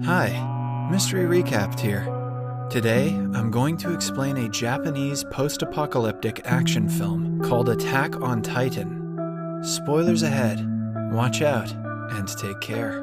Hi, Mystery Recapped here. Today, I'm going to explain a Japanese post-apocalyptic action film called Attack on Titan. Spoilers ahead. Watch out and take care.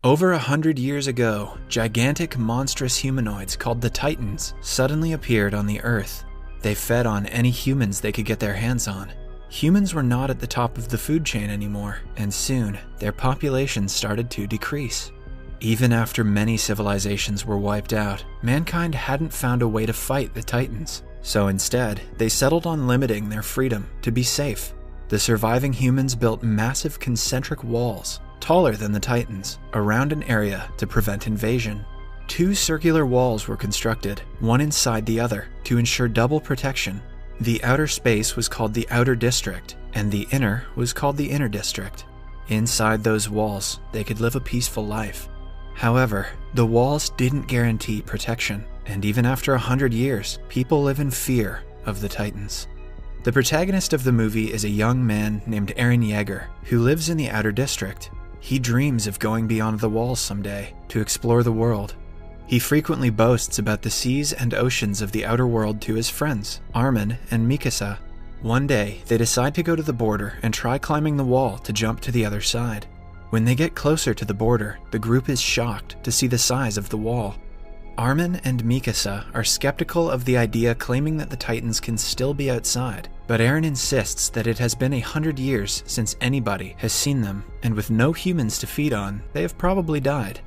Over 100 years ago, gigantic monstrous humanoids called the Titans suddenly appeared on the Earth. They fed on any humans they could get their hands on. Humans were not at the top of the food chain anymore, and soon their population started to decrease. Even after many civilizations were wiped out, mankind hadn't found a way to fight the Titans, so instead they settled on limiting their freedom to be safe. The surviving humans built massive concentric walls, taller than the Titans, around an area to prevent invasion. 2 circular walls were constructed, one inside the other, to ensure double protection. The outer space was called the Outer District, and the inner was called the Inner District. Inside those walls, they could live a peaceful life. However, the walls didn't guarantee protection, and even after 100 years, people live in fear of the Titans. The protagonist of the movie is a young man named Eren Yeager, who lives in the Outer District. He dreams of going beyond the walls someday to explore the world. He frequently boasts about the seas and oceans of the outer world to his friends, Armin and Mikasa. One day, they decide to go to the border and try climbing the wall to jump to the other side. When they get closer to the border, the group is shocked to see the size of the wall. Armin and Mikasa are skeptical of the idea, claiming that the Titans can still be outside, but Eren insists that it has been 100 years since anybody has seen them, and with no humans to feed on, they have probably died.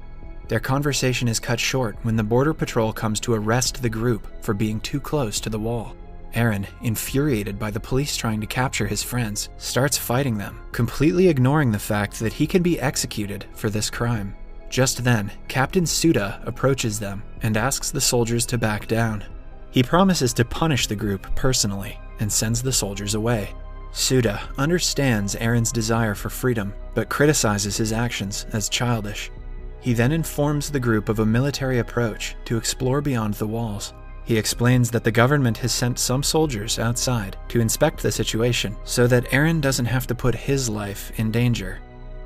Their conversation is cut short when the border patrol comes to arrest the group for being too close to the wall. Eren, infuriated by the police trying to capture his friends, starts fighting them, completely ignoring the fact that he can be executed for this crime. Just then, Captain Suda approaches them and asks the soldiers to back down. He promises to punish the group personally and sends the soldiers away. Suda understands Eren's desire for freedom, but criticizes his actions as childish. He then informs the group of a military approach to explore beyond the walls. He explains that the government has sent some soldiers outside to inspect the situation so that Eren doesn't have to put his life in danger.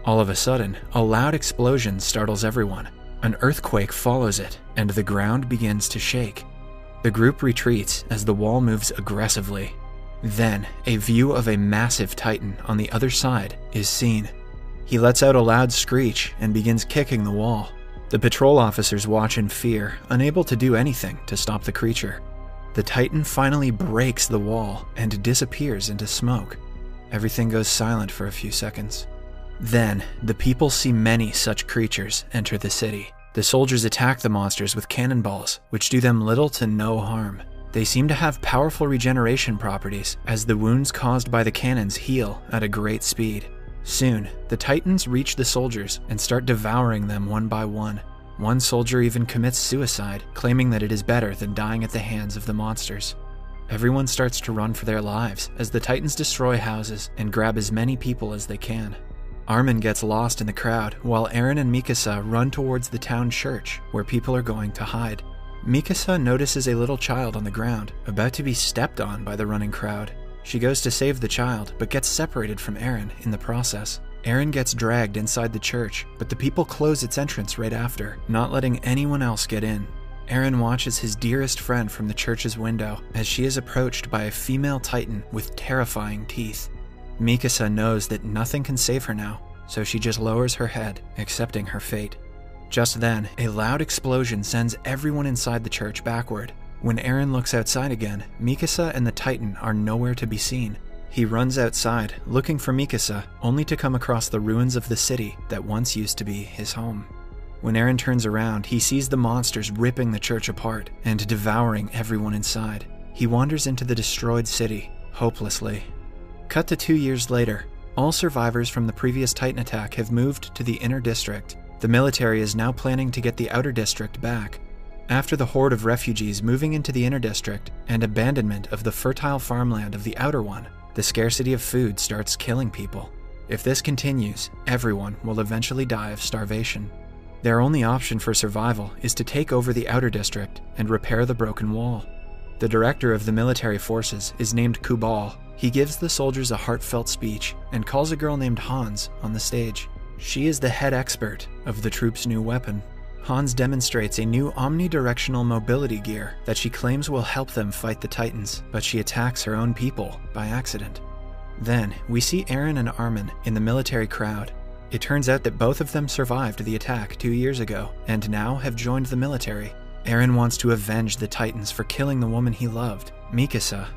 All of a sudden, a loud explosion startles everyone. An earthquake follows it, and the ground begins to shake. The group retreats as the wall moves aggressively. Then, a view of a massive Titan on the other side is seen. He lets out a loud screech and begins kicking the wall. The patrol officers watch in fear, unable to do anything to stop the creature. The Titan finally breaks the wall and disappears into smoke. Everything goes silent for a few seconds. Then, the people see many such creatures enter the city. The soldiers attack the monsters with cannonballs, which do them little to no harm. They seem to have powerful regeneration properties, as the wounds caused by the cannons heal at a great speed. Soon, the Titans reach the soldiers and start devouring them one by one. One soldier even commits suicide, claiming that it is better than dying at the hands of the monsters. Everyone starts to run for their lives as the Titans destroy houses and grab as many people as they can. Armin gets lost in the crowd, while Eren and Mikasa run towards the town church, where people are going to hide. Mikasa notices a little child on the ground, about to be stepped on by the running crowd. She goes to save the child, but gets separated from Eren in the process. Eren gets dragged inside the church, but the people close its entrance right after, not letting anyone else get in. Eren watches his dearest friend from the church's window as she is approached by a female Titan with terrifying teeth. Mikasa knows that nothing can save her now, so she just lowers her head, accepting her fate. Just then, a loud explosion sends everyone inside the church backward. When Eren looks outside again, Mikasa and the Titan are nowhere to be seen. He runs outside, looking for Mikasa, only to come across the ruins of the city that once used to be his home. When Eren turns around, he sees the monsters ripping the church apart and devouring everyone inside. He wanders into the destroyed city, hopelessly. Cut to 2 years later, all survivors from the previous Titan attack have moved to the Inner District. The military is now planning to get the Outer District back. After the horde of refugees moving into the Inner District and abandonment of the fertile farmland of the Outer one, the scarcity of food starts killing people. If this continues, everyone will eventually die of starvation. Their only option for survival is to take over the Outer District and repair the broken wall. The director of the military forces is named Kubal. He gives the soldiers a heartfelt speech and calls a girl named Hans on the stage. She is the head expert of the troops' new weapon. Hans demonstrates a new omnidirectional mobility gear that she claims will help them fight the Titans, but she attacks her own people by accident. Then, we see Aaron and Armin in the military crowd. It turns out that both of them survived the attack 2 years ago and now have joined the military. Aaron wants to avenge the Titans for killing the woman he loved, Mikasa.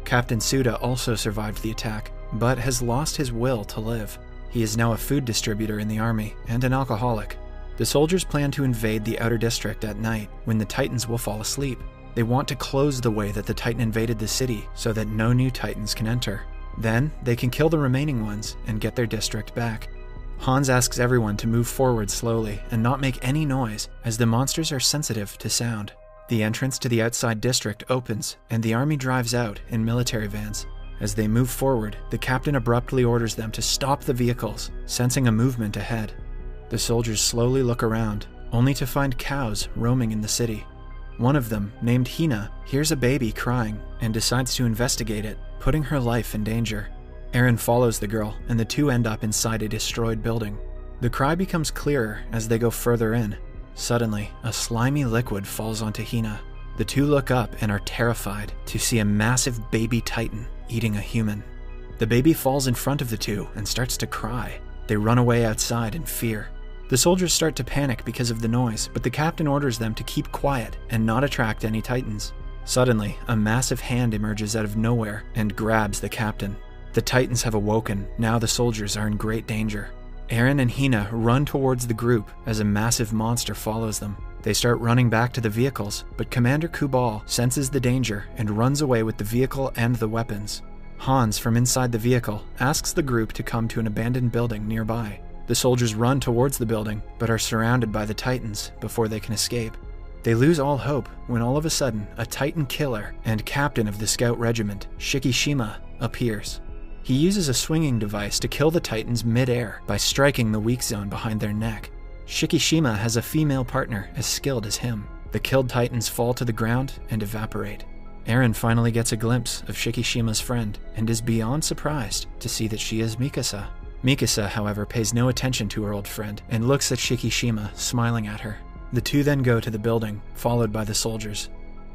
Captain Suda also survived the attack, but has lost his will to live. He is now a food distributor in the army and an alcoholic. The soldiers plan to invade the outer district at night when the Titans will fall asleep. They want to close the way that the Titan invaded the city so that no new Titans can enter. Then, they can kill the remaining ones and get their district back. Hans asks everyone to move forward slowly and not make any noise, as the monsters are sensitive to sound. The entrance to the outside district opens, and the army drives out in military vans. As they move forward, the captain abruptly orders them to stop the vehicles, sensing a movement ahead. The soldiers slowly look around, only to find cows roaming in the city. One of them, named Hina, hears a baby crying and decides to investigate it, putting her life in danger. Aaron follows the girl, and the two end up inside a destroyed building. The cry becomes clearer as they go further in. Suddenly, a slimy liquid falls onto Hina. The two look up and are terrified to see a massive baby Titan eating a human. The baby falls in front of the two and starts to cry. They run away outside in fear. The soldiers start to panic because of the noise, but the captain orders them to keep quiet and not attract any Titans. Suddenly, a massive hand emerges out of nowhere and grabs the captain. The Titans have awoken. Now the soldiers are in great danger. Aaron and Hina run towards the group as a massive monster follows them. They start running back to the vehicles, but Commander Kubal senses the danger and runs away with the vehicle and the weapons. Hans, from inside the vehicle, asks the group to come to an abandoned building nearby. The soldiers run towards the building, but are surrounded by the Titans before they can escape. They lose all hope when all of a sudden a Titan killer and captain of the scout regiment, Shikishima, appears. He uses a swinging device to kill the Titans mid-air by striking the weak zone behind their neck. Shikishima has a female partner as skilled as him. The killed Titans fall to the ground and evaporate. Aaron finally gets a glimpse of Shikishima's friend and is beyond surprised to see that she is Mikasa. Mikasa, however, pays no attention to her old friend and looks at Shikishima, smiling at her. The two then go to the building, followed by the soldiers.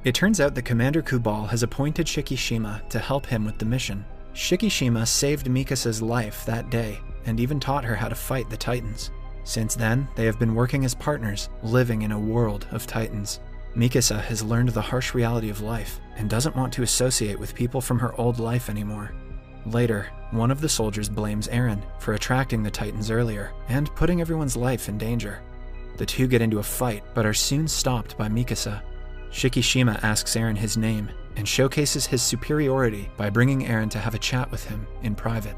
It turns out that Commander Kubal has appointed Shikishima to help him with the mission. Shikishima saved Mikasa's life that day and even taught her how to fight the Titans. Since then, they have been working as partners, living in a world of Titans. Mikasa has learned the harsh reality of life and doesn't want to associate with people from her old life anymore. Later, one of the soldiers blames Aaron for attracting the Titans earlier and putting everyone's life in danger. The two get into a fight, but are soon stopped by Mikasa. Shikishima asks Aaron his name and showcases his superiority by bringing Aaron to have a chat with him in private.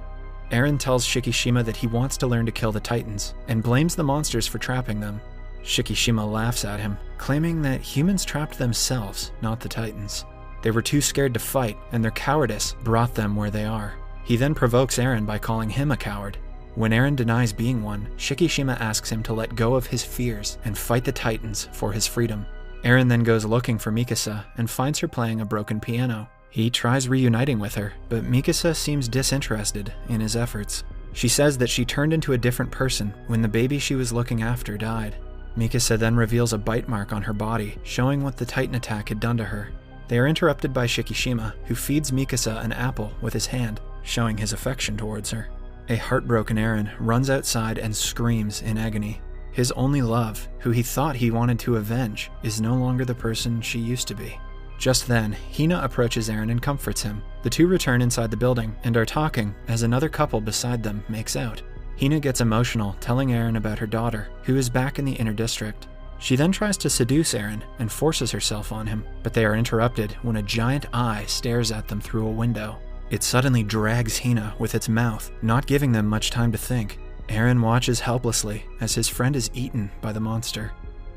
Aaron tells Shikishima that he wants to learn to kill the Titans and blames the monsters for trapping them. Shikishima laughs at him, claiming that humans trapped themselves, not the Titans. They were too scared to fight, and their cowardice brought them where they are. He then provokes Aaron by calling him a coward. When Aaron denies being one, Shikishima asks him to let go of his fears and fight the Titans for his freedom. Aaron then goes looking for Mikasa and finds her playing a broken piano. He tries reuniting with her, but Mikasa seems disinterested in his efforts. She says that she turned into a different person when the baby she was looking after died. Mikasa then reveals a bite mark on her body, showing what the Titan attack had done to her. They are interrupted by Shikishima, who feeds Mikasa an apple with his hand, showing his affection towards her. A heartbroken Aaron runs outside and screams in agony. His only love, who he thought he wanted to avenge, is no longer the person she used to be. Just then, Hina approaches Aaron and comforts him. The two return inside the building and are talking as another couple beside them makes out. Hina gets emotional, telling Aaron about her daughter, who is back in the inner district. She then tries to seduce Aaron and forces herself on him, but they are interrupted when a giant eye stares at them through a window. It suddenly drags Hina with its mouth, not giving them much time to think. Aaron watches helplessly as his friend is eaten by the monster.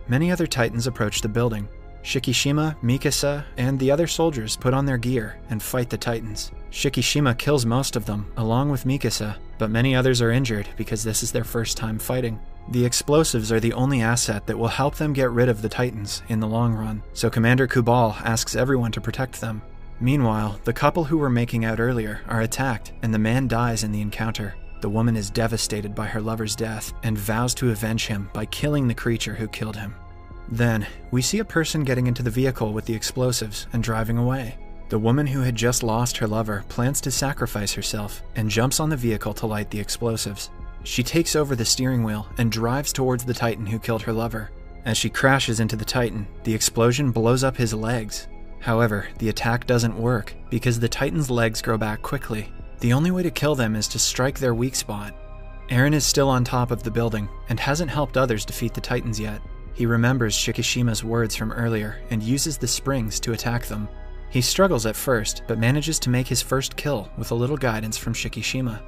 Many other Titans approach the building. Shikishima, Mikasa, and the other soldiers put on their gear and fight the Titans. Shikishima kills most of them, along with Mikasa, but many others are injured because this is their first time fighting. The explosives are the only asset that will help them get rid of the Titans in the long run, so Commander Kubal asks everyone to protect them. Meanwhile, the couple who were making out earlier are attacked, and the man dies in the encounter. The woman is devastated by her lover's death and vows to avenge him by killing the creature who killed him. Then, we see a person getting into the vehicle with the explosives and driving away. The woman who had just lost her lover plans to sacrifice herself and jumps on the vehicle to light the explosives. She takes over the steering wheel and drives towards the Titan who killed her lover. As she crashes into the Titan, the explosion blows up his legs. However, the attack doesn't work because the Titan's legs grow back quickly. The only way to kill them is to strike their weak spot. Eren is still on top of the building and hasn't helped others defeat the Titans yet. He remembers Shikishima's words from earlier and uses the springs to attack them. He struggles at first, but manages to make his first kill with a little guidance from Shikishima.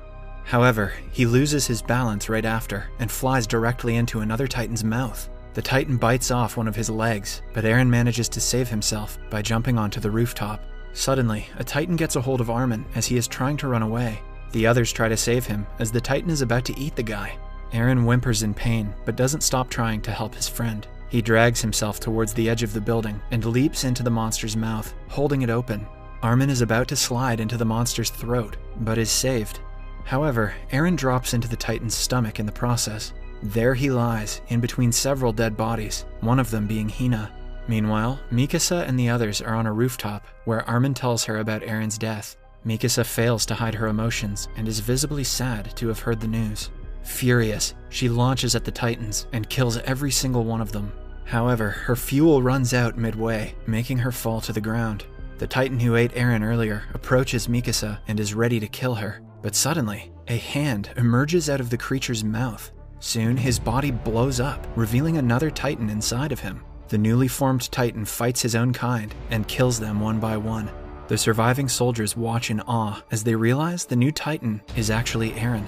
However, he loses his balance right after and flies directly into another Titan's mouth. The Titan bites off one of his legs, but Eren manages to save himself by jumping onto the rooftop. Suddenly, a Titan gets a hold of Armin as he is trying to run away. The others try to save him as the Titan is about to eat the guy. Eren whimpers in pain, but doesn't stop trying to help his friend. He drags himself towards the edge of the building and leaps into the monster's mouth, holding it open. Armin is about to slide into the monster's throat, but is saved. However, Eren drops into the Titan's stomach in the process. There he lies, in between several dead bodies, one of them being Hina. Meanwhile, Mikasa and the others are on a rooftop, where Armin tells her about Eren's death. Mikasa fails to hide her emotions and is visibly sad to have heard the news. Furious, she launches at the Titans and kills every single one of them. However, her fuel runs out midway, making her fall to the ground. The Titan who ate Eren earlier approaches Mikasa and is ready to kill her, but suddenly, a hand emerges out of the creature's mouth. Soon, his body blows up, revealing another Titan inside of him. The newly formed Titan fights his own kind and kills them one by one. The surviving soldiers watch in awe as they realize the new Titan is actually Eren.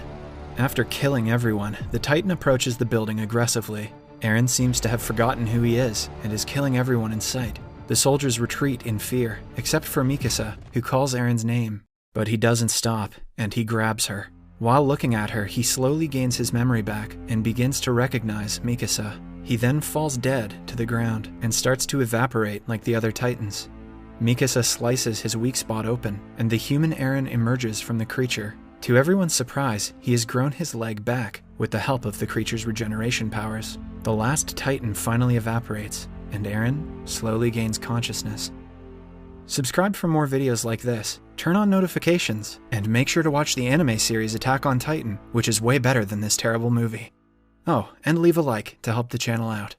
After killing everyone, the Titan approaches the building aggressively. Eren seems to have forgotten who he is and is killing everyone in sight. The soldiers retreat in fear, except for Mikasa, who calls Eren's name. But he doesn't stop, and he grabs her. While looking at her, he slowly gains his memory back and begins to recognize Mikasa. He then falls dead to the ground and starts to evaporate like the other Titans. Mikasa slices his weak spot open, and the human Eren emerges from the creature. To everyone's surprise, he has grown his leg back with the help of the creature's regeneration powers. The last Titan finally evaporates, and Eren slowly gains consciousness. Subscribe for more videos like this, turn on notifications, and make sure to watch the anime series Attack on Titan, which is way better than this terrible movie. Oh, and leave a like to help the channel out.